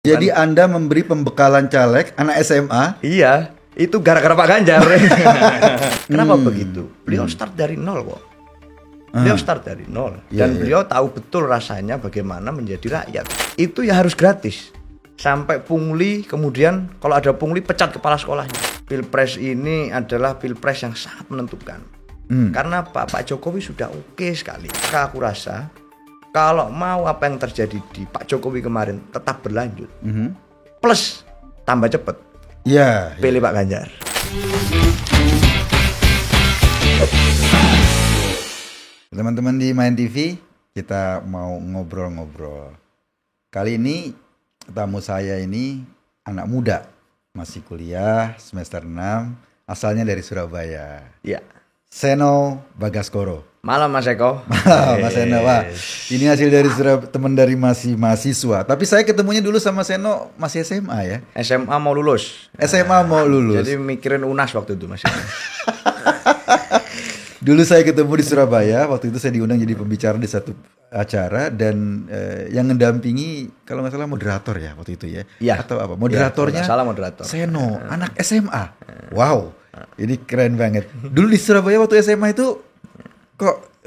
Jadi Anda memberi pembekalan caleg anak SMA? Iya, itu gara-gara Pak Ganjar. Kenapa begitu? Beliau start dari nol kok. Beliau start dari nol. Dan beliau tahu betul rasanya bagaimana menjadi rakyat. Itu ya harus gratis. Sampai pungli, kemudian kalau ada pungli pecat kepala sekolahnya. Pilpres ini adalah pilpres yang sangat menentukan. Karena Pak Jokowi sudah oke sekali. Maka aku rasa kalau mau apa yang terjadi di Pak Jokowi kemarin tetap berlanjut, plus tambah cepet, pilih Pak Ganjar. Teman-teman di Main TV, kita mau ngobrol-ngobrol. Kali ini tamu saya ini anak muda, masih kuliah semester 6, asalnya dari Surabaya. Iya. Seno Bagaskoro. Malam Mas Eko. Mas Seno, wah, ini hasil dari teman dari masih mahasiswa. Tapi saya ketemunya dulu sama Seno masih SMA ya. SMA mau lulus. SMA mau lulus. Jadi mikirin UNAS waktu itu Mas. Dulu saya ketemu di Surabaya. Waktu itu saya diundang jadi pembicara di satu acara dan yang mendampingi kalau nggak salah moderator ya waktu itu ya. Iya. Atau apa? Moderatornya? Salah moderator. Seno, anak SMA. Wow. Ini keren banget. Dulu di Surabaya waktu SMA itu kok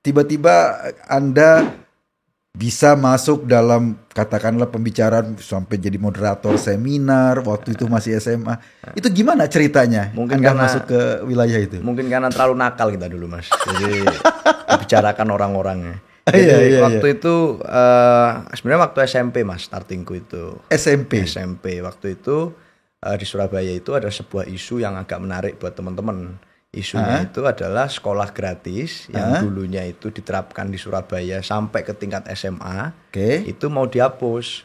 tiba-tiba Anda bisa masuk dalam katakanlah pembicaraan sampai jadi moderator seminar waktu itu masih SMA. Itu gimana ceritanya? Mungkin Anda karena masuk ke wilayah itu. Mungkin karena terlalu nakal kita dulu Mas. Jadi dibicarakan orang-orangnya. Iya. Waktu itu sebenarnya waktu SMP Mas startingku itu. SMP waktu itu di Surabaya itu ada sebuah isu yang agak menarik buat teman-teman. Isunya itu adalah sekolah gratis yang dulunya itu diterapkan di Surabaya sampai ke tingkat SMA. Itu mau dihapus.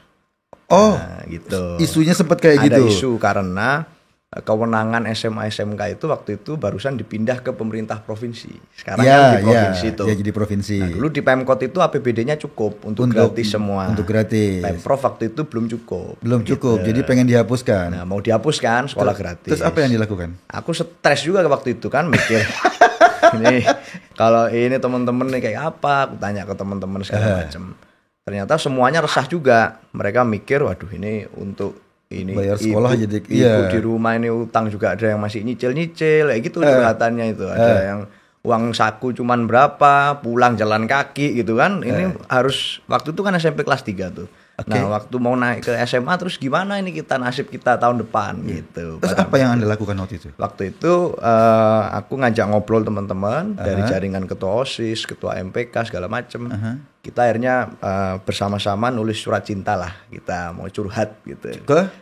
Gitu. Isunya sempat kayak gitu. Ada isu karena kewenangan SMA SMK itu waktu itu barusan dipindah ke pemerintah provinsi. Sekarang kan di provinsi itu. Ya, jadi provinsi. Nah, dulu di Pemkot itu APBD-nya cukup untuk gratis semua. Untuk gratis. Pemprov waktu itu belum cukup. Gitu. Jadi pengen dihapuskan. Nah, mau dihapuskan sekolah gratis. Terus apa yang dilakukan? Aku stres juga waktu itu kan mikir. Ini kalau ini teman-teman nih kayak apa? Aku tanya ke teman-teman segala macam. Ternyata semuanya resah juga. Mereka mikir, waduh ini untuk ini bayar sekolah ibu, jadi ibu di rumah ini utang juga ada yang masih nyicil kayak gitu curhatannya itu ada yang uang saku cuman berapa pulang jalan kaki gitu kan ini harus waktu itu kan SMP kelas 3 tuh. Nah waktu mau naik ke SMA terus gimana ini kita nasib kita tahun depan gitu. Terus apa yang Anda lakukan waktu itu? Waktu itu aku ngajak ngobrol teman-teman dari jaringan ketua OSIS, ketua MPK segala macem. Kita akhirnya bersama-sama nulis surat cinta lah. Kita mau curhat gitu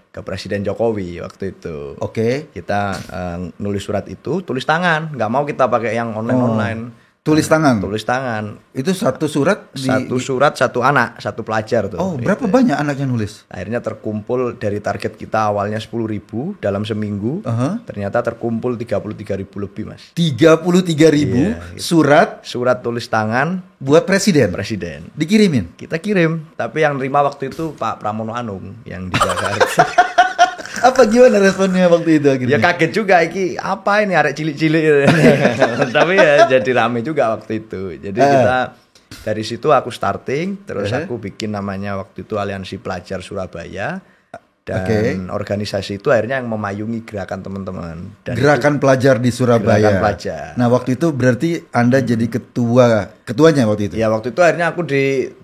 ke Presiden Jokowi waktu itu. Kita nulis surat itu tulis tangan, nggak mau kita pakai yang online. Tulis tangan. Itu satu surat satu surat satu anak, satu pelajar tuh. Berapa banyak anaknya nulis? Akhirnya terkumpul dari target kita awalnya 10.000 dalam seminggu. Ternyata terkumpul 33.000 lebih, Mas. 33.000 surat tulis tangan buat presiden. Dikirimin. Kita kirim, tapi yang terima waktu itu Pak Pramono Anung yang di Jakarta. Apa gimana responnya waktu itu akhirnya? Ya kaget juga iki apa ini arek cilik-cilik. Tapi ya jadi rame juga waktu itu. Jadi kita dari situ aku starting terus aku bikin namanya waktu itu Aliansi Pelajar Surabaya dan organisasi itu akhirnya yang memayungi gerakan teman-teman. Gerakan pelajar di Surabaya. Gerakan pelajar. Nah waktu itu berarti Anda jadi ketuanya waktu itu? Ya waktu itu akhirnya aku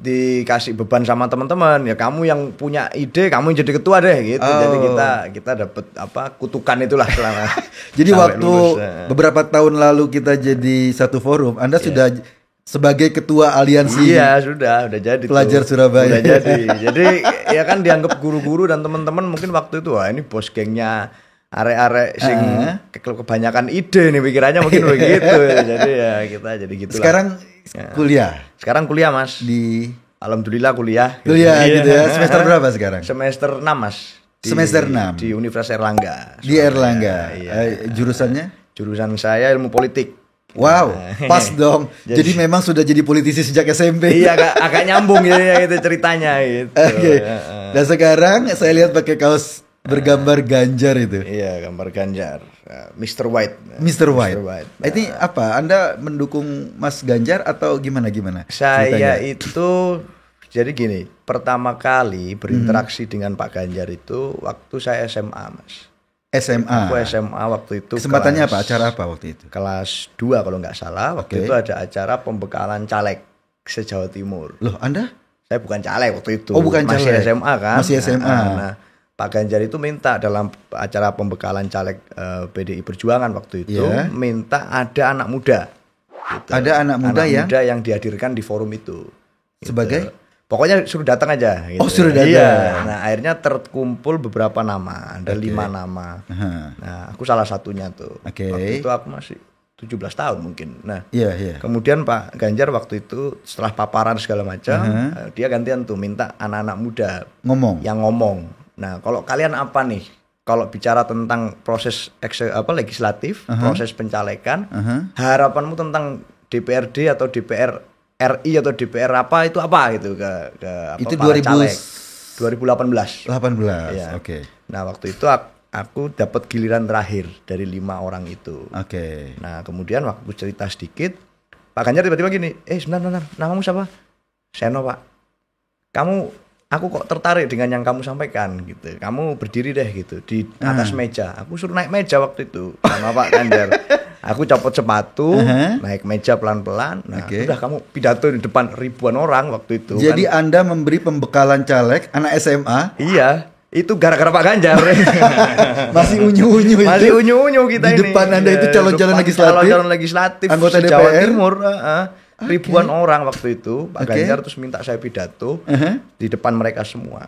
dikasih beban sama teman-teman. Ya kamu yang punya ide, kamu yang jadi ketua deh gitu. Jadi kita dapat kutukan itulah selama. Jadi waktu beberapa tahun lalu kita jadi satu forum, Anda sudah sebagai ketua aliansi. Iya sudah jadi pelajar tuh. Surabaya. Udah jadi ya kan dianggap guru-guru dan teman-teman mungkin waktu itu wah ini bos gengnya arek-arek sing kebanyakan ide nih pikirannya mungkin begitu. Jadi ya kita jadi gitu. Sekarang kuliah Mas. Alhamdulillah kuliah gitu ya. Semester berapa sekarang? Semester 6 Mas. Semester 6 di Universitas Erlangga. Di Erlangga. Jurusannya? Jurusan saya ilmu politik. Wow, pas dong. Jadi memang sudah jadi politisi sejak SMP. Iya, agak nyambung ya itu ceritanya gitu. Dan sekarang saya lihat pakai kaos bergambar Ganjar itu. Iya, gambar Ganjar. Mr. White. Ini apa? Anda mendukung Mas Ganjar atau gimana? Saya ceritanya? Itu Jadi gini, pertama kali berinteraksi dengan Pak Ganjar itu waktu saya SMA, Mas. SMA. Aku SMA waktu itu. Kesempatannya apa? Acara apa waktu itu? Kelas 2 kalau nggak salah. Waktu itu ada acara pembekalan caleg se-Jawa Timur. Loh, Anda? Saya bukan caleg waktu itu. Oh, bukan masih caleg. SMA kan? Masih SMA. Nah, Pak Ganjar itu minta dalam acara pembekalan caleg PDI Perjuangan waktu itu, minta ada anak muda. Gitu. Ada anak muda yang dihadirkan di forum itu. Gitu. Sebagai? Pokoknya suruh datang aja. Gitu. Oh, suruh datang. Iya. Nah, akhirnya terkumpul beberapa nama, ada 5 nama. Aha. Nah, aku salah satunya tuh. Oke. Waktu itu aku masih 17 tahun mungkin. Nah, Iya. kemudian Pak Ganjar waktu itu setelah paparan segala macam, dia gantian tuh minta anak-anak muda yang ngomong. Nah, kalau kalian apa nih? Kalau bicara tentang proses legislatif, proses pencalekan, harapanmu tentang DPRD atau DPR RI atau DPR apa itu apa gitu ke apa, itu para caleg 18. 2018. Ya. Oke. Nah, waktu itu aku dapat giliran terakhir dari 5 orang itu. Oke. Nah, kemudian waktu cerita sedikit, Pak Ganjar tiba-tiba gini, sebentar, namamu siapa? Seno, Pak. Aku kok tertarik dengan yang kamu sampaikan gitu. Kamu berdiri deh gitu di atas meja. Aku suruh naik meja waktu itu sama Pak Ganjar. Aku copot sepatu, naik meja pelan-pelan. Nah, udah kamu pidato di depan ribuan orang waktu itu. Jadi kan, Anda memberi pembekalan caleg anak SMA? Iya, itu gara-gara Pak Ganjar. Masih unyu-unyu itu. Masih unyu-unyu kita di ini. Di depan Anda itu calon-calon legislatif. Calon legislatif anggota DPR. Jawa Timur. Ribuan orang waktu itu. Pak Ganjar terus minta saya pidato di depan mereka semua.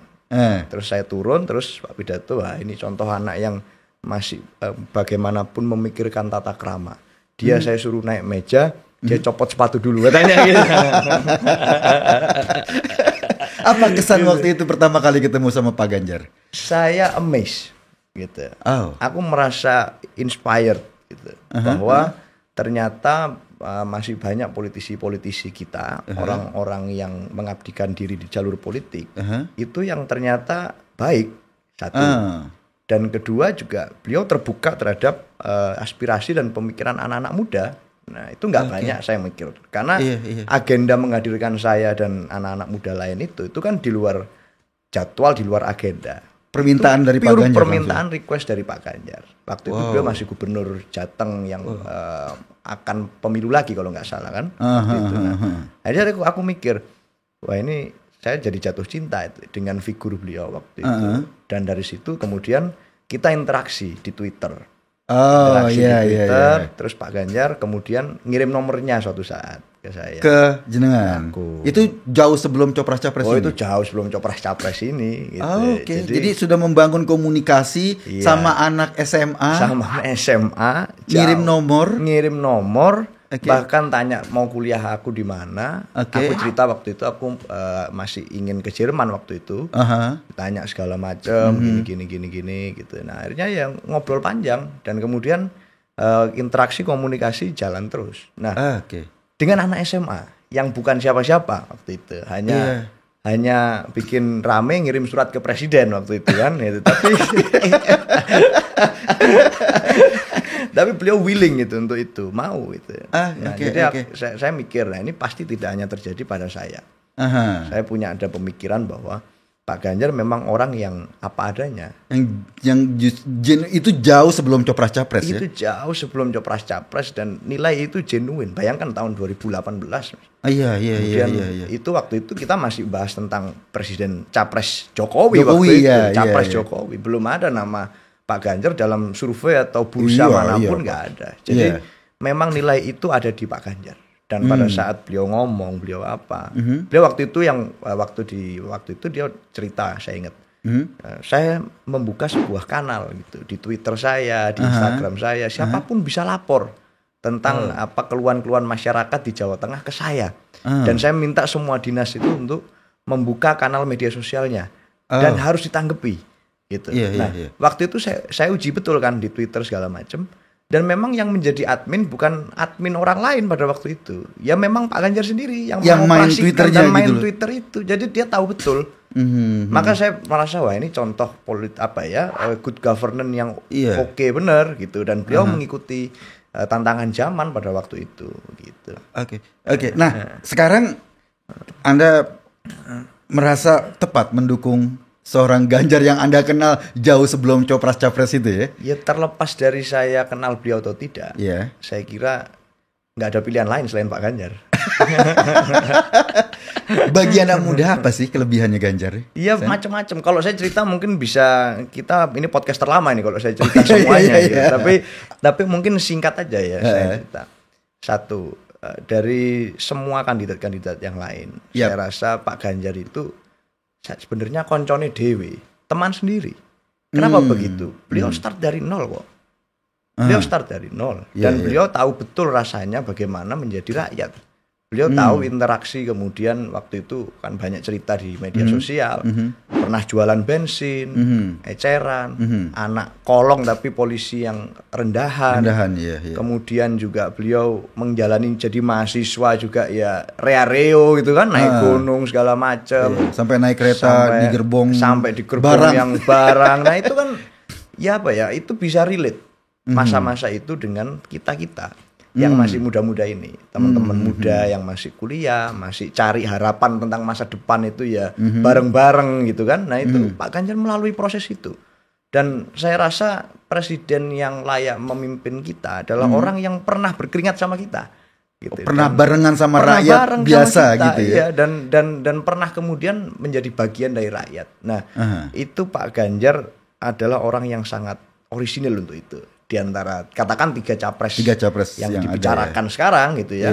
Terus saya turun, terus Pak pidato, wah ini contoh anak yang masih bagaimanapun memikirkan tata krama. Dia saya suruh naik meja, dia copot sepatu dulu katanya gitu. Apa kesan waktu itu pertama kali ketemu sama Pak Ganjar? Saya amazed gitu. Aku merasa inspired gitu. Bahwa ternyata masih banyak politisi-politisi kita, orang-orang yang mengabdikan diri di jalur politik, itu yang ternyata baik, satu. Dan kedua juga beliau terbuka terhadap aspirasi dan pemikiran anak-anak muda. Nah, itu nggak banyak saya mikir. Karena agenda menghadirkan saya dan anak-anak muda lain itu kan di luar jadwal, di luar agenda. Permintaan itu dari Pak Ganjar. Permintaan request dari Pak Ganjar. Waktu itu beliau masih gubernur Jateng yang akan pemilu lagi kalau nggak salah kan. Akhirnya aku mikir, wah ini saya jadi jatuh cinta dengan figur beliau waktu itu. Dan dari situ kemudian kita interaksi di Twitter. Terus Pak Ganjar kemudian ngirim nomornya suatu saat ke saya. Ke jenengan. Itu jauh sebelum Copras-Capres ini? Itu jauh sebelum Copras-Capres ini. Gitu. Jadi sudah membangun komunikasi sama anak SMA. Sama SMA. Ngirim nomor. Bahkan tanya mau kuliah aku di mana. Aku cerita waktu itu aku masih ingin ke Jerman waktu itu. Tanya segala macam, gini gitu. Nah, akhirnya yang ngobrol panjang dan kemudian interaksi komunikasi jalan terus. Nah, dengan anak SMA yang bukan siapa-siapa waktu itu, hanya bikin rame ngirim surat ke presiden waktu itu kan gitu. Tapi beliau willing gitu untuk itu, mau gitu. Jadi saya mikir, nah ini pasti tidak hanya terjadi pada saya. Saya punya ada pemikiran bahwa Pak Ganjar memang orang yang apa adanya. Itu jauh sebelum Copras-Capres ya? Itu jauh sebelum Copras-Capres dan nilai itu genuine. Bayangkan tahun 2018. Iya. Itu waktu itu kita masih bahas tentang Presiden Capres Jokowi waktu itu. Capres Jokowi. Belum ada nama Pak Ganjar dalam survei atau bursa manapun nggak ada. Jadi memang nilai itu ada di Pak Ganjar. Dan pada saat beliau ngomong, beliau apa? Beliau waktu itu waktu itu dia cerita, saya ingat. Saya membuka sebuah kanal gitu di Twitter saya, di Instagram saya, siapapun bisa lapor tentang apa keluhan-keluhan masyarakat di Jawa Tengah ke saya. Dan saya minta semua dinas itu untuk membuka kanal media sosialnya dan harus ditanggapi gitu. Waktu itu saya uji betul kan di Twitter segala macam. Dan memang yang menjadi admin bukan admin orang lain pada waktu itu. Ya memang Pak Ganjar sendiri yang main Twitternya dan main gitu Twitter itu. Jadi dia tahu betul. Maka saya merasa wah ini contoh good governance yang oke benar gitu. Dan beliau mengikuti tantangan zaman pada waktu itu gitu. Oke. Nah, sekarang Anda merasa tepat mendukung seorang Ganjar yang Anda kenal jauh sebelum Copras-Capres itu ya? Ya terlepas dari saya kenal beliau atau tidak, saya kira nggak ada pilihan lain selain Pak Ganjar. Bagi anak muda apa sih kelebihannya Ganjar? Iya macam-macam. Kalau saya cerita mungkin bisa, kita ini podcast terlama ini kalau saya cerita semuanya. Gitu. Tapi mungkin singkat aja ya saya cerita. Satu, dari semua kandidat-kandidat yang lain, saya rasa Pak Ganjar itu sebenarnya koncone dewe, teman sendiri. Kenapa begitu? Beliau start dari nol kok. Beliau start dari nol dan beliau tahu betul rasanya bagaimana menjadi rakyat. Beliau tahu interaksi, kemudian waktu itu kan banyak cerita di media sosial, pernah jualan bensin, eceran, anak kolong tapi polisi yang rendahan. Kemudian juga beliau menjalani jadi mahasiswa juga ya rea-reo gitu kan, naik gunung segala macam, sampai naik kereta di gerbong barang. Yang barang. Nah itu kan ya apa ya, itu bisa relate masa-masa itu dengan kita-kita yang masih muda-muda ini, teman-teman muda yang masih kuliah, masih cari harapan tentang masa depan itu ya bareng-bareng gitu kan. Nah itu Pak Ganjar melalui proses itu. Dan saya rasa presiden yang layak memimpin kita adalah orang yang pernah berkeringat sama kita. Gitu. Pernah barengan sama rakyat biasa kita, gitu ya. Dan pernah kemudian menjadi bagian dari rakyat. Nah itu Pak Ganjar adalah orang yang sangat orisinil untuk itu. Di antara katakan tiga capres yang dibicarakan sekarang gitu ya.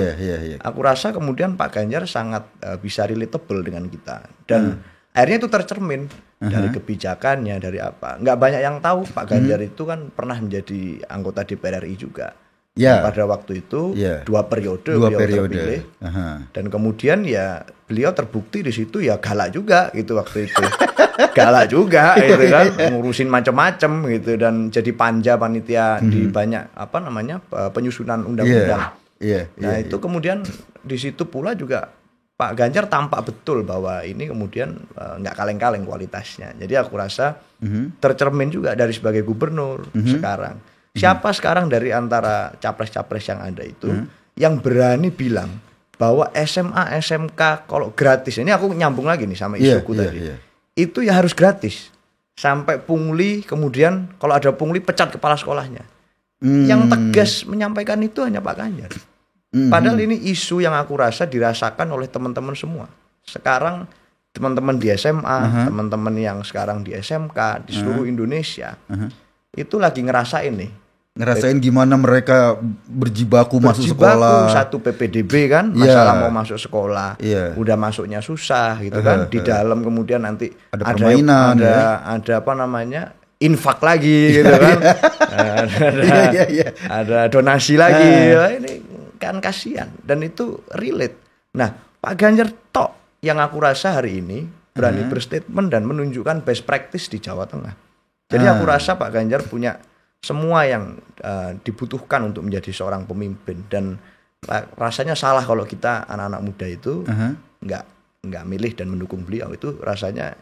Aku rasa kemudian Pak Ganjar sangat bisa relatable dengan kita dan akhirnya itu tercermin dari kebijakannya, dari apa. Nggak banyak yang tahu Pak Ganjar itu kan pernah menjadi anggota DPR RI juga. Pada waktu itu 2 periode beliau terpilih. Dan kemudian ya beliau terbukti di situ ya galak juga gitu waktu itu. Galak juga gitu kan, ngurusin macam-macam gitu dan jadi panja panitia di banyak penyusunan undang-undang. Nah itu kemudian di situ pula juga Pak Ganjar tampak betul bahwa ini kemudian nggak kaleng-kaleng kualitasnya. Jadi aku rasa tercermin juga dari sebagai gubernur sekarang. Siapa sekarang dari antara capres-capres yang ada itu yang berani bilang bahwa SMA, SMK kalau gratis, ini aku nyambung lagi nih sama isuku tadi. Itu ya harus gratis. Sampai pungli, kemudian kalau ada pungli pecat kepala sekolahnya. Yang tegas menyampaikan itu hanya Pak Ganjar. Padahal ini isu yang aku rasa dirasakan oleh teman-teman semua. Sekarang teman-teman di SMA, teman-teman yang sekarang di SMK, di seluruh Indonesia, itu lagi ngerasain nih. Ngerasain gimana mereka berjibaku masuk sekolah. Satu PPDB kan, masalah mau masuk sekolah, udah masuknya susah gitu kan. Di dalam kemudian nanti ada permainan, ada apa namanya, infak lagi gitu kan. Ada donasi lagi. Ini kan kasihan dan itu relate. Nah Pak Ganjar tok yang aku rasa hari ini berani berstatement dan menunjukkan best practice di Jawa Tengah. Jadi aku rasa Pak Ganjar punya semua yang dibutuhkan untuk menjadi seorang pemimpin dan rasanya salah kalau kita anak-anak muda itu nggak milih dan mendukung beliau. Itu rasanya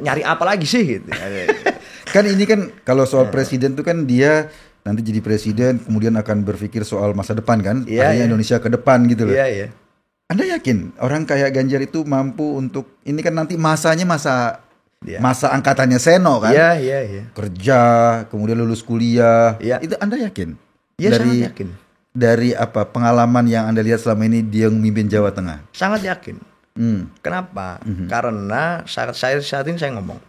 nyari apa lagi sih gitu. Kan ini kan kalau soal presiden itu kan dia nanti jadi presiden kemudian akan berpikir soal masa depan kan, Indonesia ke depan gitu loh. Anda yakin orang kayak Ganjar itu mampu untuk ini kan nanti masanya masa angkatannya Seno kan? Kerja, kemudian lulus kuliah. Itu Anda yakin? Sangat yakin. Dari apa pengalaman yang Anda lihat selama ini dia memimpin Jawa Tengah? Sangat yakin. Kenapa? Karena saat ini saya ngomong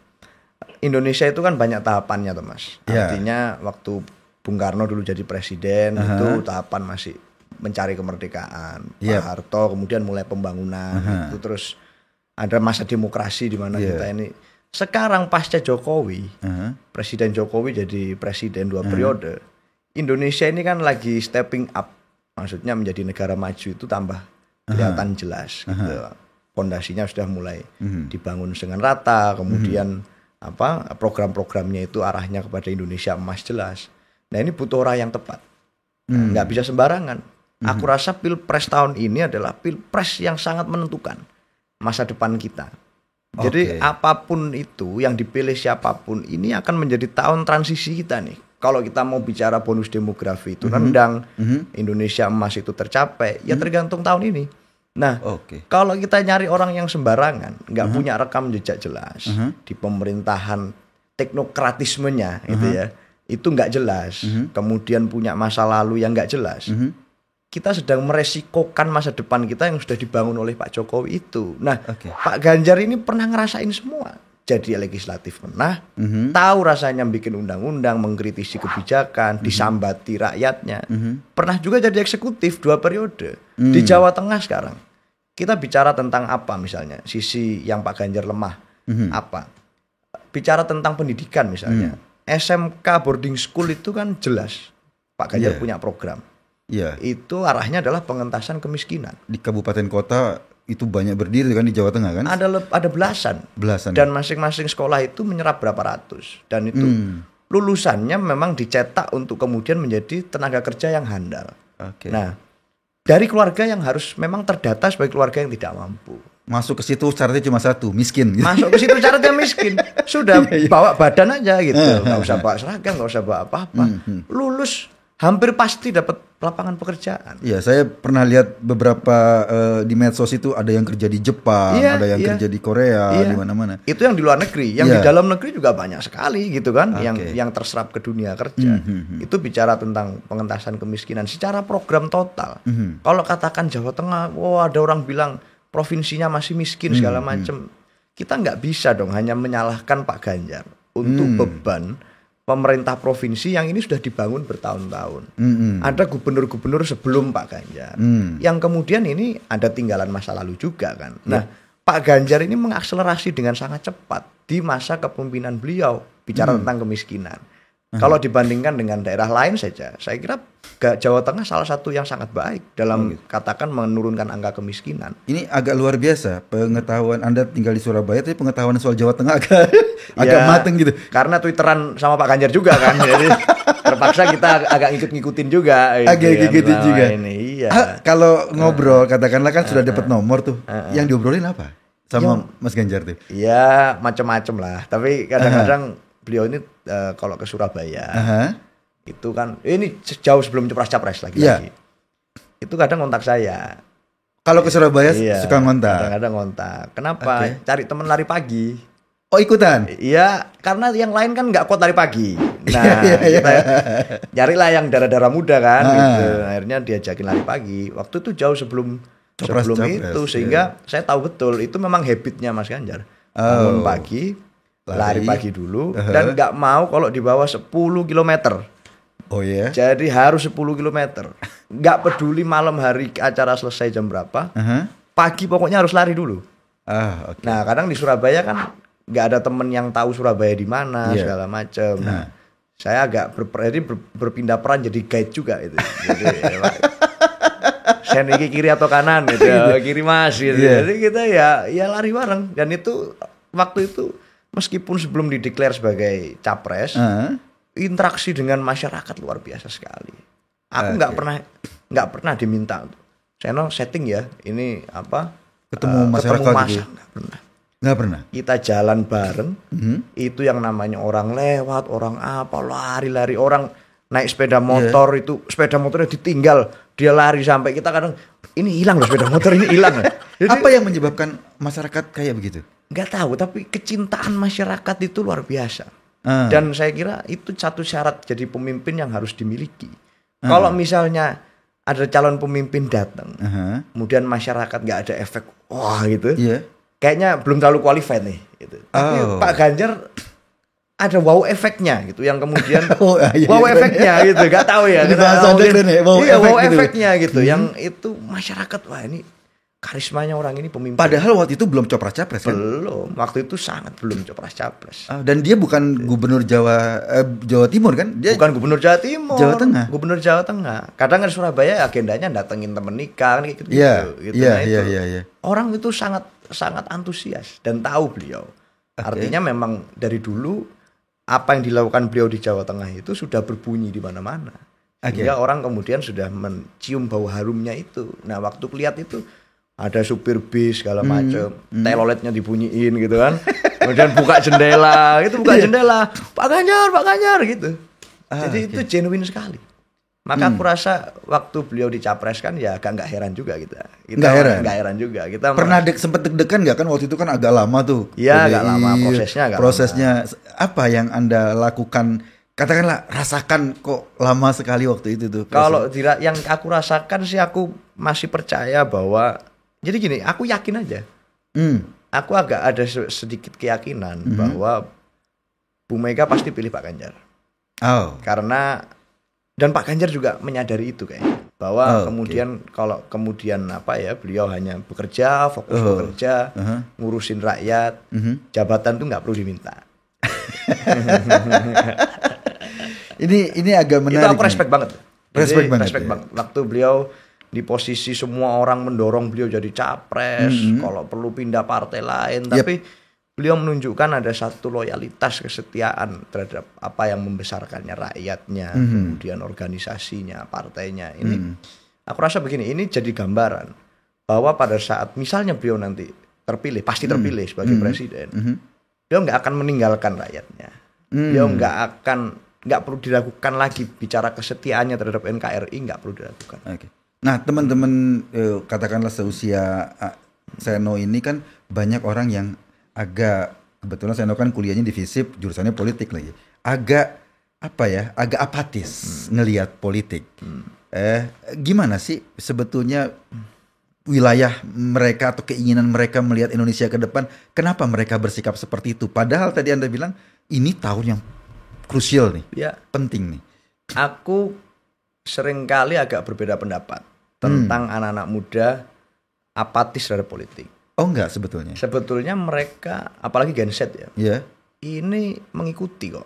Indonesia itu kan banyak tahapannya, Mas. Artinya waktu Bung Karno dulu jadi presiden itu tahapan masih mencari kemerdekaan. Pak Harto kemudian mulai pembangunan. Itu terus ada masa demokrasi di mana kita ini. Sekarang pasca Jokowi, Presiden Jokowi jadi presiden 2 periode. Indonesia ini kan lagi stepping up, maksudnya menjadi negara maju itu tambah kelihatan jelas. Gitu. Pondasinya sudah mulai dibangun dengan rata, kemudian program-programnya itu arahnya kepada Indonesia emas jelas. Nah ini butuh orang yang tepat, nggak bisa sembarangan. Aku rasa pilpres tahun ini adalah pilpres yang sangat menentukan masa depan kita. Jadi apapun itu yang dipilih siapapun ini akan menjadi tahun transisi kita nih. Kalau kita mau bicara bonus demografi itu rendang, Indonesia emas itu tercapai, ya tergantung tahun ini. Nah, kalau kita nyari orang yang sembarangan, nggak punya rekam jejak jelas di pemerintahan, teknokratismenya gitu ya, itu nggak jelas. Kemudian punya masa lalu yang nggak jelas. Kita sedang meresikokan masa depan kita yang sudah dibangun oleh Pak Jokowi itu. Nah, Pak Ganjar ini pernah ngerasain semua. Jadi legislatif pernah, tahu rasanya bikin undang-undang, mengkritisi kebijakan, disambati rakyatnya. Pernah juga jadi eksekutif 2 periode. Di Jawa Tengah sekarang, kita bicara tentang apa misalnya, sisi yang Pak Ganjar lemah, apa? Bicara tentang pendidikan misalnya, SMK boarding school itu kan jelas, Pak Ganjar punya program. Itu arahnya adalah pengentasan kemiskinan. Di kabupaten kota itu banyak berdiri kan di Jawa Tengah kan? Ada belasan. Dan masing-masing sekolah itu menyerap berapa ratus. Dan itu lulusannya memang dicetak untuk kemudian menjadi tenaga kerja yang handal. Nah, dari keluarga yang harus memang terdata sebagai keluarga yang tidak mampu. Masuk ke situ syaratnya cuma satu, miskin. Masuk ke situ syaratnya miskin. Sudah bawa badan aja gitu. Nggak usah bawa seragam, nggak usah bawa apa-apa. Lulus hampir pasti dapat lapangan pekerjaan. Iya, saya pernah lihat beberapa di medsos itu ada yang kerja di Jepang, ada yang kerja di Korea, di mana-mana. Itu yang di luar negeri, yang di dalam negeri juga banyak sekali gitu kan, yang terserap ke dunia kerja. Itu bicara tentang pengentasan kemiskinan secara program total. Kalau katakan Jawa Tengah, ada orang bilang provinsinya masih miskin segala macam. Kita nggak bisa dong hanya menyalahkan Pak Ganjar untuk beban pemerintah provinsi yang ini sudah dibangun bertahun-tahun. Ada gubernur-gubernur sebelum Pak Ganjar. Yang kemudian ini ada tinggalan masa lalu juga kan. Nah, Pak Ganjar ini mengakselerasi dengan sangat cepat di masa kepemimpinan beliau bicara tentang kemiskinan. Kalau dibandingkan dengan daerah lain saja, saya kira Jawa Tengah salah satu yang sangat baik dalam katakan menurunkan angka kemiskinan. Ini agak luar biasa pengetahuan Anda tinggal di Surabaya, tapi pengetahuan soal Jawa Tengah agak mateng gitu. Karena twitteran sama Pak Ganjar juga kan, jadi terpaksa kita agak ngikutin juga. Agak ngikutin juga. Ini, kalau ngobrol katakanlah kan sudah dapat nomor tuh, yang diobrolin apa sama Mas Ganjar tuh? Iya macam-macam lah, tapi kadang-kadang beliau ini kalau ke Surabaya itu kan ini jauh sebelum capres lagi-lagi. Itu kadang kontak saya. Kalau ke Surabaya suka ngontak. Kadang-kadang kontak. Kenapa? Cari teman lari pagi. Oh ikutan? Iya, karena yang lain kan nggak kuat lari pagi. Nah, kita nyarilah yang darah-darah muda kan. Gitu. Akhirnya diajakin lari pagi. Waktu itu jauh sebelum itu, sehingga saya tahu betul itu memang habitnya Mas Ganjar. Bangun pagi, lari pagi dulu, dan nggak mau kalau di bawah 10 km. Oh iya. Jadi harus 10 km. Nggak peduli malam hari acara selesai jam berapa. Pagi pokoknya harus lari dulu. Nah, kadang di Surabaya kan nggak ada temen yang tahu Surabaya di mana segala macam. Nah, saya agak berpindah peran jadi guide juga itu. Jadi, saya ini kiri atau kanan gitu. Kiri Mas gitu. Jadi kita ya lari bareng, dan itu waktu itu meskipun sebelum dideklar sebagai capres, interaksi dengan masyarakat luar biasa sekali. Aku nggak pernah diminta untuk Seno setting ya, ini apa? Ketemu masyarakat gitu. Nggak pernah. Kita jalan bareng, itu yang namanya orang lewat, orang apa, lari-lari, orang naik sepeda motor itu sepeda motornya ditinggal, dia lari sampai kita kadang ini hilang loh sepeda motor ini hilang. Jadi, apa yang menyebabkan masyarakat kayak begitu? Nggak tahu, tapi kecintaan masyarakat itu luar biasa. Dan saya kira itu satu syarat jadi pemimpin yang harus dimiliki. Kalau misalnya ada calon pemimpin datang, kemudian masyarakat nggak ada efek, gitu, kayaknya belum terlalu qualified nih. Gitu. Tapi Pak Ganjar ada wow efeknya gitu, yang kemudian wow efeknya gitu, nggak tahu ya. Wow efeknya gitu, yang itu masyarakat wah ini. Karismanya orang ini pemimpin. Padahal waktu itu belum copras-capres kan? Belum, waktu itu sangat belum copras-capres. Dan dia bukan gubernur Jawa Timur kan? Dia bukan gubernur Jawa Timur. Jawa Tengah. Gubernur Jawa Tengah. Kadang kan Surabaya agendanya datengin temen nikah gitu. Iya. Orang itu sangat antusias dan tahu beliau. Artinya memang dari dulu apa yang dilakukan beliau di Jawa Tengah itu sudah berbunyi di mana-mana. Sehingga orang kemudian sudah mencium bau harumnya itu. Nah, waktu lihat itu ada supir bis segala macam, teloletnya dibunyiin gitu kan. Kemudian buka jendela, Pak Ganjar gitu. Jadi itu genuine sekali. Maka aku rasa waktu beliau dicapreskan ya nggak heran juga kita. Nggak heran juga. Kita pernah sempet deg-degan nggak kan waktu itu kan agak lama tuh. Iya agak lama prosesnya. Apa yang Anda lakukan? Katakanlah rasakan kok lama sekali waktu itu tuh. Kalau yang aku rasakan sih aku masih percaya bahwa jadi gini, aku yakin aja. Aku agak ada sedikit keyakinan bahwa Bu Mega pasti pilih Pak Ganjar. Karena dan Pak Ganjar juga menyadari itu kayaknya bahwa kemudian kalau kemudian beliau hanya bekerja, fokus bekerja, ngurusin rakyat, jabatan tuh nggak perlu diminta. ini agak menarik. Itu aku respect banget. Respect banget. Waktu beliau di posisi semua orang mendorong beliau jadi capres, kalau perlu pindah partai lain, tapi beliau menunjukkan ada satu loyalitas, kesetiaan terhadap apa yang membesarkannya rakyatnya, kemudian organisasinya, partainya. Ini aku rasa begini, ini jadi gambaran bahwa pada saat misalnya beliau nanti terpilih, pasti terpilih sebagai presiden, beliau nggak akan meninggalkan rakyatnya. Beliau nggak perlu diragukan lagi bicara kesetiaannya terhadap NKRI, nggak perlu diragukan. Nah teman-teman katakanlah seusia Seno ini kan banyak orang yang kebetulan Seno kan kuliahnya di FISIP, jurusannya politik lagi. Agak apatis ngelihat politik. Gimana sih sebetulnya wilayah mereka atau keinginan mereka melihat Indonesia ke depan? Kenapa mereka bersikap seperti itu? Padahal tadi Anda bilang ini tahun yang krusial nih, penting nih. Aku seringkali agak berbeda pendapat tentang anak-anak muda apatis terhadap politik. Oh enggak sebetulnya. Sebetulnya mereka, apalagi Gen Z ya, ini mengikuti kok.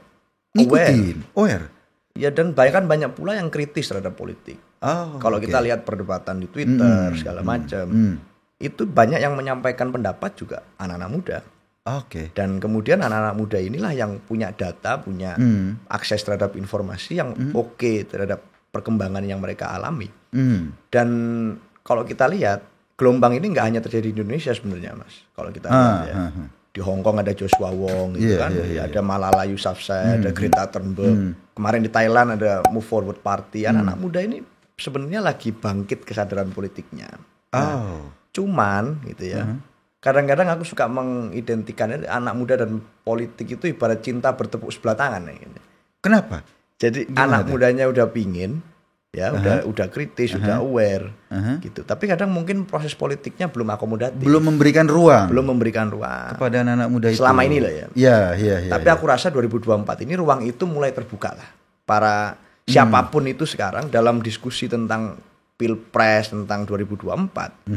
Aware. Ya dan banyak pula yang kritis terhadap politik. Kalau kita lihat perdebatan di Twitter segala macam, itu banyak yang menyampaikan pendapat juga anak-anak muda. Dan kemudian anak-anak muda inilah yang punya data, punya akses terhadap informasi yang terhadap perkembangan yang mereka alami. Dan kalau kita lihat gelombang ini nggak hanya terjadi di Indonesia sebenarnya, Mas. Kalau kita lihat di Hong Kong ada Joshua Wong, ada Malala Yousafzai, ada Greta Thunberg. Kemarin di Thailand ada Move Forward Party. Anak-anak muda ini sebenarnya lagi bangkit kesadaran politiknya. Cuman gitu ya. Kadang-kadang aku suka mengidentikan anak muda dan politik itu ibarat cinta bertepuk sebelah tangan. Kenapa? Jadi anak mudanya udah pingin, udah kritis, udah aware, gitu. Tapi kadang mungkin proses politiknya belum akomodatif. Belum memberikan ruang kepada anak-anak muda itu. Selama ini lah ya. Iya. Tapi aku rasa 2024 ini ruang itu mulai terbuka lah. Para siapapun itu sekarang dalam diskusi tentang Pilpres, tentang 2024,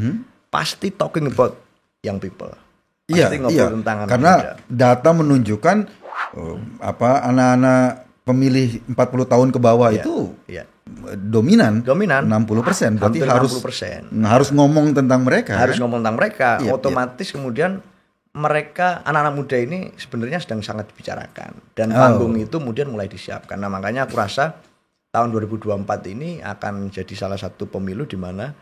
pasti talking about young people. Pasti ngobrol tentang anak karena muda. Data menunjukkan anak-anak pemilih 40 tahun ke bawah itu dominan 60%. Berarti harus ngomong tentang mereka. Otomatis kemudian mereka anak-anak muda ini sebenarnya sedang sangat dibicarakan dan panggung itu kemudian mulai disiapkan. Nah, makanya aku rasa tahun 2024 ini akan jadi salah satu pemilu di mana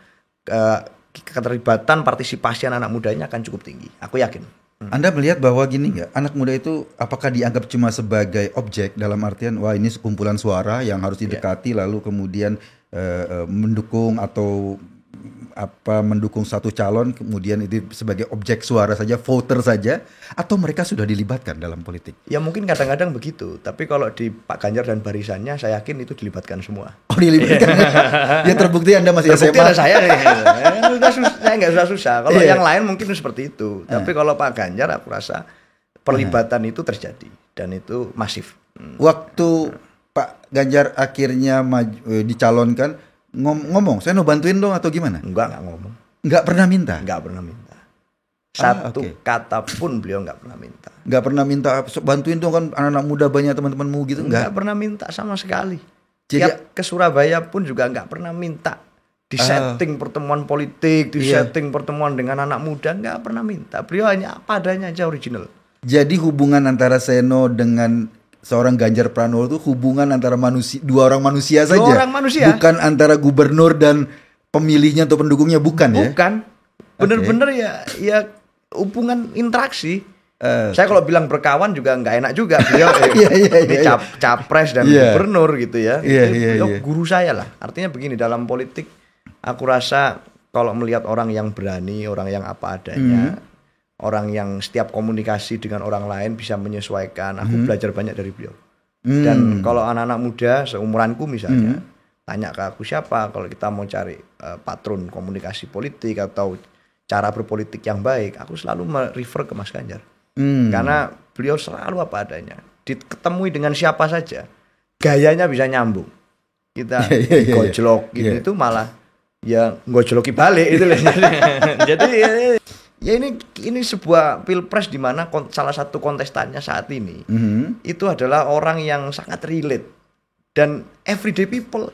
keterlibatan partisipasi anak muda ini akan cukup tinggi. Aku yakin. Anda melihat bahwa gini nggak, anak muda itu apakah dianggap cuma sebagai objek dalam artian wah ini sekumpulan suara yang harus didekati lalu kemudian mendukung atau mendukung satu calon kemudian itu sebagai objek suara saja, voter saja, atau mereka sudah dilibatkan dalam politik? Ya mungkin kadang-kadang begitu, tapi kalau di Pak Ganjar dan barisannya saya yakin itu dilibatkan semua. Dilibatkan. Ya terbukti Anda masih terbukti SMA. Saya nggak susah. Kalau yang lain mungkin seperti itu, tapi kalau Pak Ganjar aku rasa perlibatan itu terjadi dan itu masif. Waktu Pak Ganjar akhirnya dicalonkan, ngomong, saya mau bantuin dong atau gimana? Enggak ngomong. Enggak pernah minta? Enggak pernah minta. Satu kata pun beliau enggak pernah minta. Enggak pernah minta, bantuin dong kan anak-anak muda banyak teman-temanmu gitu? Enggak pernah minta sama sekali. Tiap ke Surabaya pun juga enggak pernah minta. Di setting pertemuan politik, di setting pertemuan dengan anak muda, enggak pernah minta. Beliau hanya apa adanya aja, original. Jadi hubungan antara Seno dengan seorang Ganjar Pranowo itu hubungan antara dua orang manusia saja. Dua orang manusia. Bukan antara gubernur dan pemilihnya atau pendukungnya, bukan ya? Bukan. Bener-bener ya hubungan interaksi. Saya kalau bilang berkawan juga nggak enak juga. Beliau ini capres dan gubernur gitu ya. Beliau guru saya lah. Artinya begini, dalam politik aku rasa kalau melihat orang yang berani, orang yang apa adanya, orang yang setiap komunikasi dengan orang lain bisa menyesuaikan. Aku belajar banyak dari beliau. Dan kalau anak-anak muda seumuranku misalnya tanya ke aku siapa, kalau kita mau cari patron komunikasi politik atau cara berpolitik yang baik, aku selalu merefer ke Mas Ganjar. Karena beliau selalu apa adanya, diketemui dengan siapa saja gayanya bisa nyambung. Kita gojlok itu malah ya gojloki balik itu. Jadi ya ini sebuah pilpres di mana salah satu kontestannya saat ini itu adalah orang yang sangat relate dan everyday people.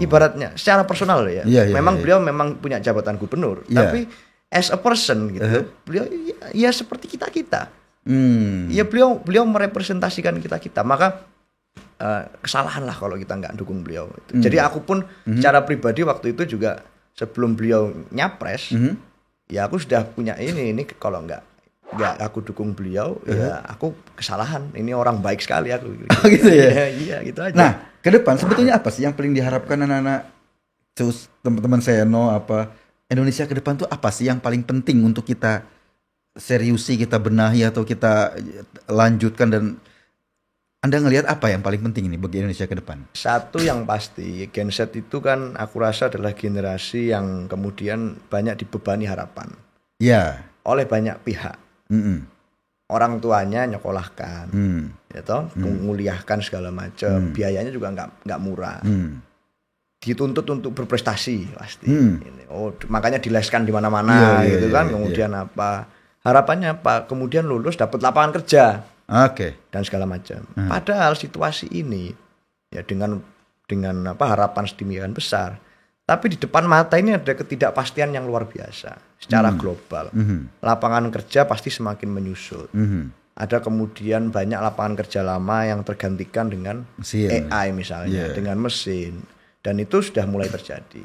Ibaratnya secara personal ya. Memang beliau memang punya jabatan gubernur, tapi as a person gitu, beliau ya seperti kita. Ya beliau merepresentasikan kita. Maka kesalahan lah kalau kita nggak dukung beliau. Jadi aku pun secara pribadi waktu itu juga sebelum beliau nyapres, ya aku sudah punya ini kalau nggak aku dukung beliau, ya aku kesalahan. Ini orang baik sekali aku. Gitu ya. Iya gitu aja. Nah, ke depan sebetulnya apa sih yang paling diharapkan anak-anak teman-teman saya Indonesia ke depan tuh apa sih yang paling penting untuk kita seriusi, kita benahi atau kita lanjutkan, dan Anda ngelihat apa yang paling penting ini bagi Indonesia ke depan? Satu yang pasti, Gen Z itu kan aku rasa adalah generasi yang kemudian banyak dibebani harapan. Oleh banyak pihak. Orang tuanya nyekolahkan, ya toh, menguliahkan segala macam, biayanya juga nggak murah. Dituntut untuk berprestasi pasti. Makanya dileskan di mana-mana gitu kan. Kemudian apa? Harapannya apa? Kemudian lulus dapat lapangan kerja. Dan segala macam. Padahal situasi ini ya dengan harapan sedemikian besar, tapi di depan mata ini ada ketidakpastian yang luar biasa secara global. Lapangan kerja pasti semakin menyusut. Ada kemudian banyak lapangan kerja lama yang tergantikan dengan mesin. AI misalnya, dengan mesin. Dan itu sudah mulai terjadi.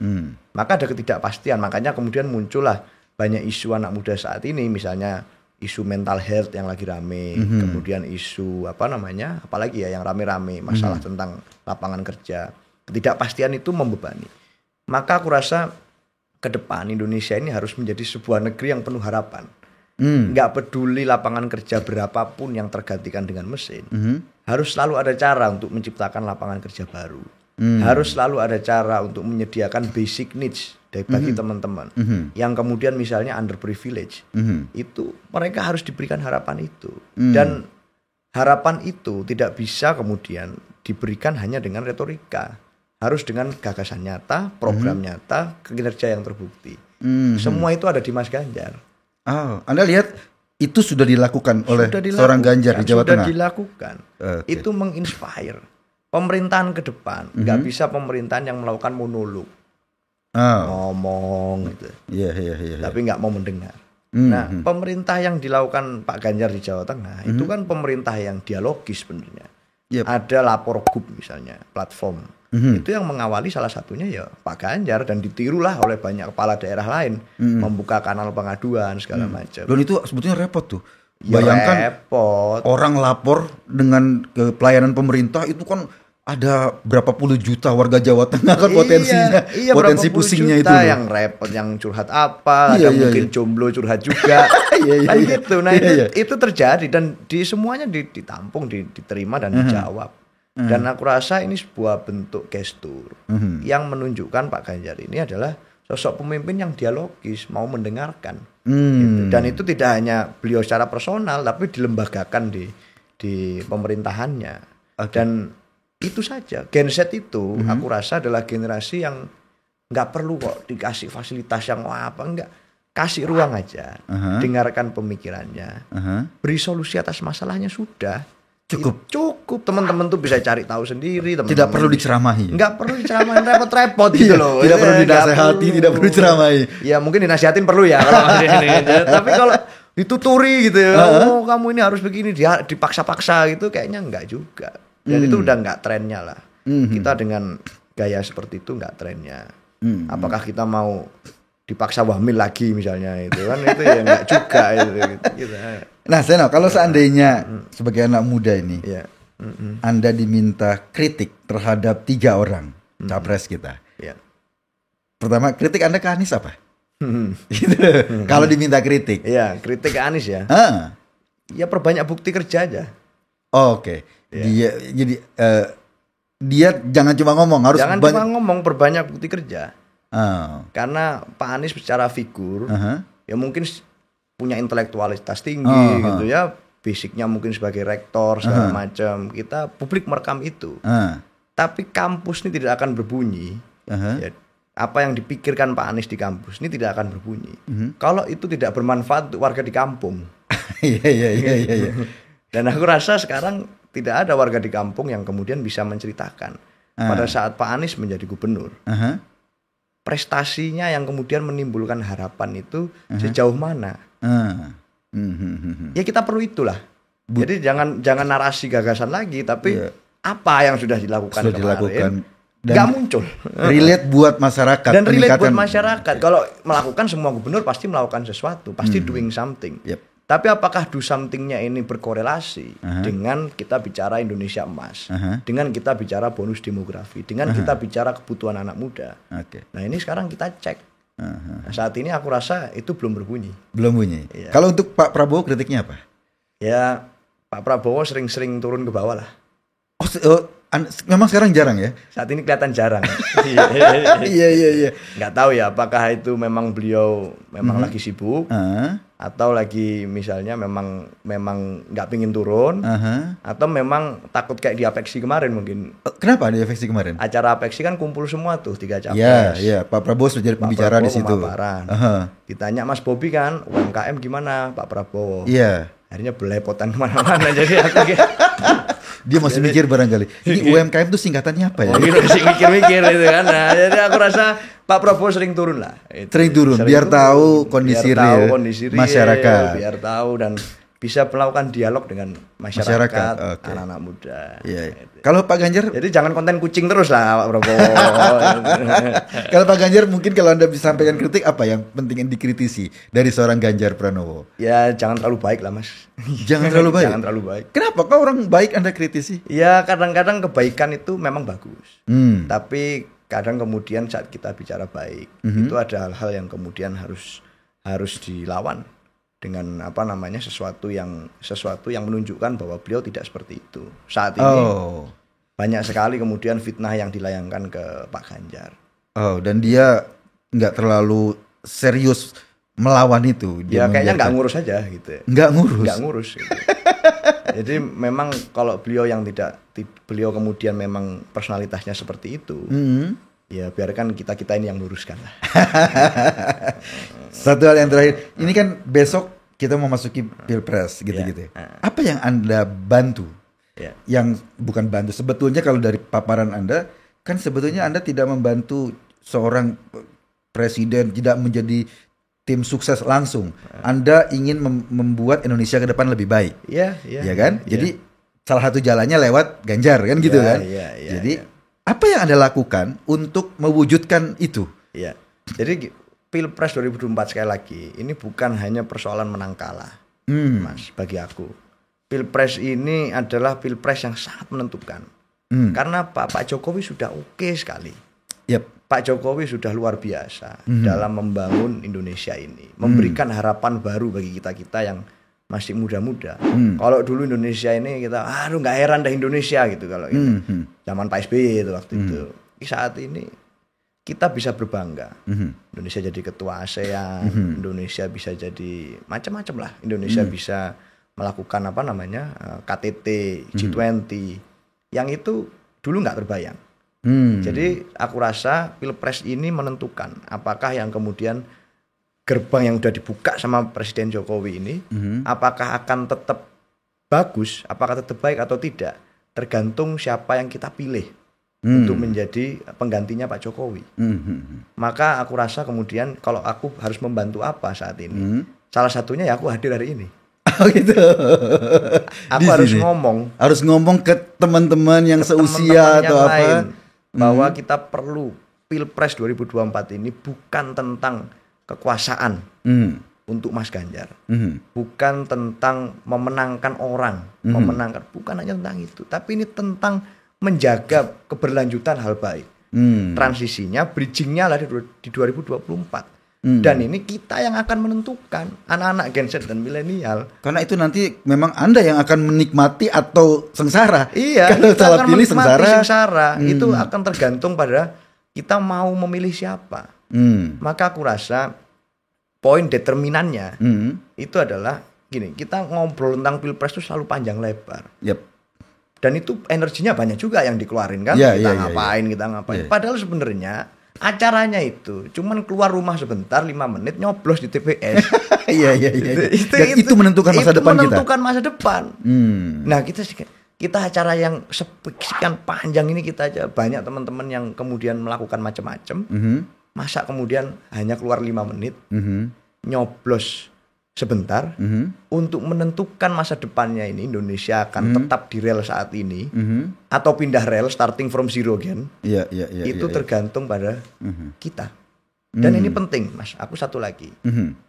Maka ada ketidakpastian. Makanya kemudian muncullah banyak isu anak muda saat ini. Misalnya isu mental health yang lagi rame. Kemudian isu apalagi ya yang rame-rame. Masalah tentang lapangan kerja. Ketidakpastian itu membebani. Maka aku rasa ke depan Indonesia ini harus menjadi sebuah negeri yang penuh harapan. Nggak peduli lapangan kerja berapapun yang tergantikan dengan mesin. Harus selalu ada cara untuk menciptakan lapangan kerja baru. Harus selalu ada cara untuk menyediakan basic needs bagi teman-teman yang kemudian misalnya underprivileged. Itu mereka harus diberikan harapan itu. Dan harapan itu tidak bisa kemudian diberikan hanya dengan retorika. Harus dengan gagasan nyata, program nyata, kinerja yang terbukti. Semua itu ada di Mas Ganjar. Anda lihat itu sudah dilakukan oleh seorang Ganjar di Jawa Tengah. Sudah dilakukan. Itu menginspire. Pemerintahan ke depan nggak bisa pemerintahan yang melakukan monolog, ngomong gitu, tapi nggak mau mendengar. Nah, pemerintah yang dilakukan Pak Ganjar di Jawa Tengah itu kan pemerintah yang dialogis sebenarnya. Ada lapor gub misalnya, platform itu yang mengawali salah satunya ya Pak Ganjar, dan ditirulah oleh banyak kepala daerah lain, membuka kanal pengaduan segala macam. Dan itu sebetulnya repot tuh. Bayangkan orang lapor dengan ke pelayanan pemerintah itu kan ada berapa puluh juta warga Jawa Tengah kan potensinya, potensi pusingnya itu yang repot, yang curhat apa, ada mungkin jomblo curhat juga, kan gitu. Nah itu terjadi dan di semuanya ditampung, diterima dan dijawab. Dan aku rasa ini sebuah bentuk gestur yang menunjukkan Pak Ganjar ini adalah sosok pemimpin yang dialogis, mau mendengarkan. Gitu. Dan itu tidak hanya beliau secara personal, tapi dilembagakan di pemerintahannya. Dan itu saja. Gen Z itu aku rasa adalah generasi yang nggak perlu kok dikasih fasilitas yang enggak. Kasih ruang aja, dengarkan pemikirannya, beri solusi atas masalahnya sudah. Cukup. Teman-teman tuh bisa cari tahu sendiri. Tidak perlu diceramahi. Nggak perlu diceramahin, repot-repot gitu loh. Tidak perlu dinasehati, tidak perlu diceramahi. Ya mungkin dinasihatin perlu ya kalau tapi kalau dituturi gitu ya, kamu ini harus begini, dia dipaksa-paksa gitu, kayaknya enggak juga. Dan itu udah nggak trennya lah. Kita dengan gaya seperti itu nggak trennya. Apakah kita mau dipaksa wamil lagi misalnya itu kan itu ya nggak juga itu gitu. Nah, Seno, kalau seandainya sebagai anak muda ini, Ya. Anda diminta kritik terhadap 3 orang capres kita. Ya. Pertama, kritik Anda ke Anies apa? Gitu. Kalau diminta kritik. Ya, kritik ke Anies ya. Ah. Ya perbanyak bukti kerja aja. Oh, oke. Dia jangan cuma ngomong, harus Jangan cuma ngomong, perbanyak bukti kerja. Oh. Karena Pak Anies secara figur ya mungkin punya intelektualitas tinggi gitu ya, basicnya mungkin sebagai rektor segala macam. Kita publik merekam itu. Tapi kampus ini tidak akan berbunyi. Ya, apa yang dipikirkan Pak Anies di kampus ini tidak akan berbunyi. Kalau itu tidak bermanfaat untuk warga di kampung. Iya. Dan aku rasa sekarang tidak ada warga di kampung yang kemudian bisa menceritakan pada saat Pak Anies menjadi gubernur. Prestasinya yang kemudian menimbulkan harapan itu sejauh mana? Ya kita perlu itulah. Jadi jangan narasi gagasan lagi, tapi apa yang sudah dilakukan kemarin nggak muncul. Relate buat masyarakat. Dan relate buat masyarakat. Kalau melakukan, semua gubernur pasti melakukan sesuatu, pasti doing something. Tapi apakah do something-nya ini berkorelasi dengan kita bicara Indonesia emas, dengan kita bicara bonus demografi, dengan kita bicara kebutuhan anak muda. Nah ini sekarang kita cek. Nah, saat ini aku rasa itu belum berbunyi. Belum bunyi. Ya. Kalau untuk Pak Prabowo kritiknya apa? Ya Pak Prabowo sering-sering turun ke bawah lah. Memang sekarang jarang ya? Saat ini kelihatan jarang. Iya. Nggak tahu ya apakah itu memang beliau lagi sibuk atau lagi misalnya memang nggak pingin turun atau memang takut kayak di Apeksi kemarin mungkin. Kenapa di Apeksi kemarin? Acara Apeksi kan kumpul semua tuh 3 capres. Iya. Pak Prabowo sudah jadi pembicara di situ. Ditanya Mas Bobi kan UMKM gimana Pak Prabowo? Iya. Akhirnya belepotan kemana-mana jadi aku dia masih mikir barangkali ini UMKM itu singkatannya apa ya? Masih mikir-mikir itu kan. Nah, jadi aku rasa Pak Prabowo sering turun lah. Sering turun biar tahu kondisi real masyarakat. Biar tahu dan bisa melakukan dialog dengan masyarakat. Anak-anak muda. Iya. Kalau Pak Ganjar, jadi jangan konten kucing terus lah Pak Prabowo. Kalau Pak Ganjar mungkin kalau Anda bisa sampaikan kritik apa yang penting yang dikritisi dari seorang Ganjar Pranowo? Ya jangan terlalu baik lah Mas. Jangan terlalu baik. Jangan terlalu baik. Kenapa? Kok orang baik Anda kritisi? Ya kadang-kadang kebaikan itu memang bagus. Tapi kadang kemudian saat kita bicara baik itu ada hal-hal yang kemudian harus dilawan dengan sesuatu yang menunjukkan bahwa beliau tidak seperti itu. Saat ini banyak sekali kemudian fitnah yang dilayangkan ke Pak Ganjar. Dan dia nggak terlalu serius melawan itu. Dia kayaknya nggak ngurus aja gitu. Nggak ngurus. Gitu. Jadi memang kalau beliau beliau kemudian memang personalitasnya seperti itu. Ya biarkan kita ini yang luruskan lah. Satu hal yang terakhir, ini kan besok kita mau masuki pilpres gitu-gitu. Apa yang Anda bantu? Yang bukan bantu, sebetulnya kalau dari paparan Anda, kan sebetulnya Anda tidak membantu seorang presiden, tidak menjadi tim sukses langsung. Anda ingin membuat Indonesia ke depan lebih baik. Iya kan? Jadi salah satu jalannya lewat Ganjar kan gitu kan? Jadi apa yang Anda lakukan untuk mewujudkan itu? Iya. Jadi Pilpres 2024 sekali lagi ini bukan hanya persoalan menang kalah, Mas. Bagi aku, Pilpres ini adalah Pilpres yang sangat menentukan. Karena Pak Jokowi sudah oke sekali. Pak Jokowi sudah luar biasa dalam membangun Indonesia ini, memberikan harapan baru bagi kita yang masih muda-muda. Kalau dulu Indonesia ini kita, nggak heran dah Indonesia gitu kalau zaman Pak SBY itu waktu itu. Saat ini kita bisa berbangga. Indonesia jadi ketua ASEAN, Indonesia bisa jadi macam-macam lah. Indonesia bisa melakukan KTT G20 yang itu dulu nggak terbayang. Jadi aku rasa Pilpres ini menentukan apakah yang kemudian gerbang yang sudah dibuka sama Presiden Jokowi ini apakah akan tetap bagus, apakah tetap baik atau tidak, tergantung siapa yang kita pilih untuk menjadi penggantinya Pak Jokowi. Maka aku rasa kemudian kalau aku harus membantu apa saat ini, salah satunya ya aku hadir hari ini. Gitu. Aku harus ngomong ke teman-teman yang seusia atau apa lain, bahwa kita perlu Pilpres 2024 ini bukan tentang kekuasaan untuk Mas Ganjar. Bukan tentang memenangkan orang, bukan hanya tentang itu, tapi ini tentang menjaga keberlanjutan hal baik. Transisinya, bridgingnya lah di 2024. Dan ini kita yang akan menentukan, anak-anak Gen Z dan milenial. Karena itu nanti memang Anda yang akan menikmati atau sengsara. Iya, kalau kita salah akan pilih sengsara. Itu akan tergantung pada kita mau memilih siapa. Maka aku rasa poin determinannya itu adalah gini, kita ngobrol tentang pilpres itu selalu panjang lebar. Dan itu energinya banyak juga yang dikeluarin kan. Kita ngapain. Padahal sebenarnya acaranya itu cuman keluar rumah sebentar 5 menit nyoblos di TPS. Itu menentukan masa depan kita. Menentukan masa depan. Nah, kita acara yang sekian panjang ini kita aja banyak teman-teman yang kemudian melakukan macam-macam. Masa kemudian hanya keluar 5 menit nyoblos sebentar untuk menentukan masa depannya ini Indonesia akan tetap di rel saat ini atau pindah rel starting from zero again. Itu tergantung pada kita. Dan ini penting, Mas. Aku satu lagi.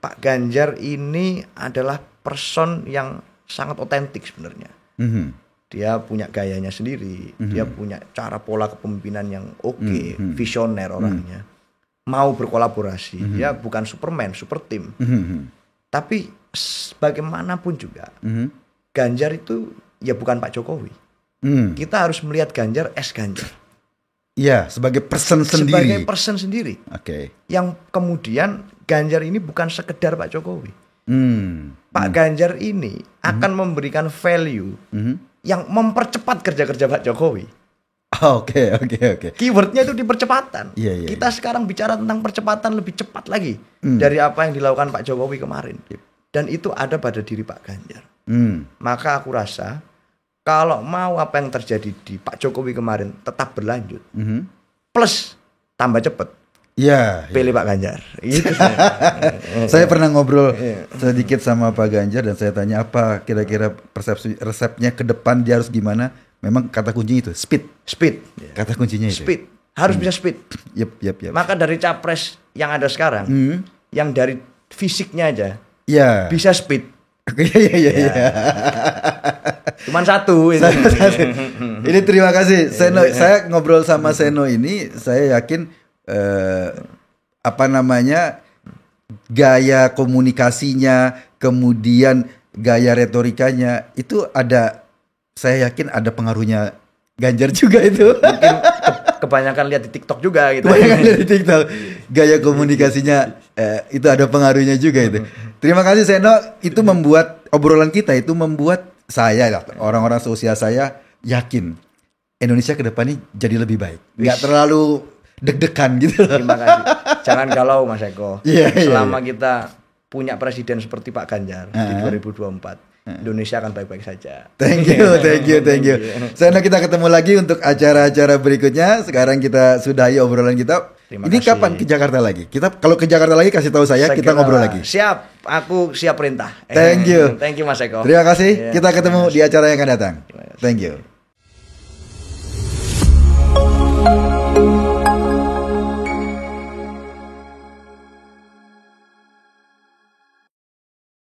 Pak Ganjar ini adalah person yang sangat otentik sebenarnya. Dia punya gayanya sendiri, dia punya cara pola kepemimpinan yang oke, visioner orangnya. Mau berkolaborasi, dia bukan Superman, super team. Tapi bagaimanapun juga Ganjar itu ya bukan Pak Jokowi. Kita harus melihat Ganjar as Ganjar. Iya, sebagai person sendiri. Sebagai person sendiri. Yang kemudian Ganjar ini bukan sekedar Pak Jokowi. Pak Ganjar ini akan memberikan value yang mempercepat kerja-kerja Pak Jokowi. Oke. Keywordnya itu di percepatan. Iya. Kita sekarang bicara tentang percepatan lebih cepat lagi dari apa yang dilakukan Pak Jokowi kemarin. Dan itu ada pada diri Pak Ganjar. Maka aku rasa kalau mau apa yang terjadi di Pak Jokowi kemarin tetap berlanjut, plus tambah cepat, pilih Pak Ganjar. Gitu. Saya pernah ngobrol sedikit sama Pak Ganjar dan saya tanya apa kira-kira persepsi resepnya ke depan dia harus gimana. Memang kata kuncinya itu speed. Kata kuncinya itu. Speed. Harus bisa speed. Yep. Maka dari capres yang ada sekarang, yang dari fisiknya aja, bisa speed. Iya. Cuman satu. Ini terima kasih Seno. Saya ngobrol sama Seno ini, saya yakin gaya komunikasinya, kemudian gaya retorikanya itu ada. Saya yakin ada pengaruhnya Ganjar juga itu. Mungkin kebanyakan lihat di TikTok juga gitu. Kebanyakan lihat di TikTok. Gaya komunikasinya itu ada pengaruhnya juga itu. Terima kasih Seno. Itu membuat obrolan kita itu membuat saya, orang-orang seusia saya yakin Indonesia ke depan ini jadi lebih baik. Nggak terlalu deg-degan gitu. Terima kasih. Jangan galau Mas Eko. Selama kita punya presiden seperti Pak Ganjar di 2024. Indonesia akan baik-baik saja. Thank you. Seno, kita ketemu lagi untuk acara-acara berikutnya. Sekarang kita sudahi obrolan kita. Ini kapan ke Jakarta lagi? Kita kalau ke Jakarta lagi kasih tahu saya kita ngobrol lagi. Siap, aku siap perintah. Thank you Mas Eko. Terima kasih. Kita ketemu di acara yang akan datang. Thank you.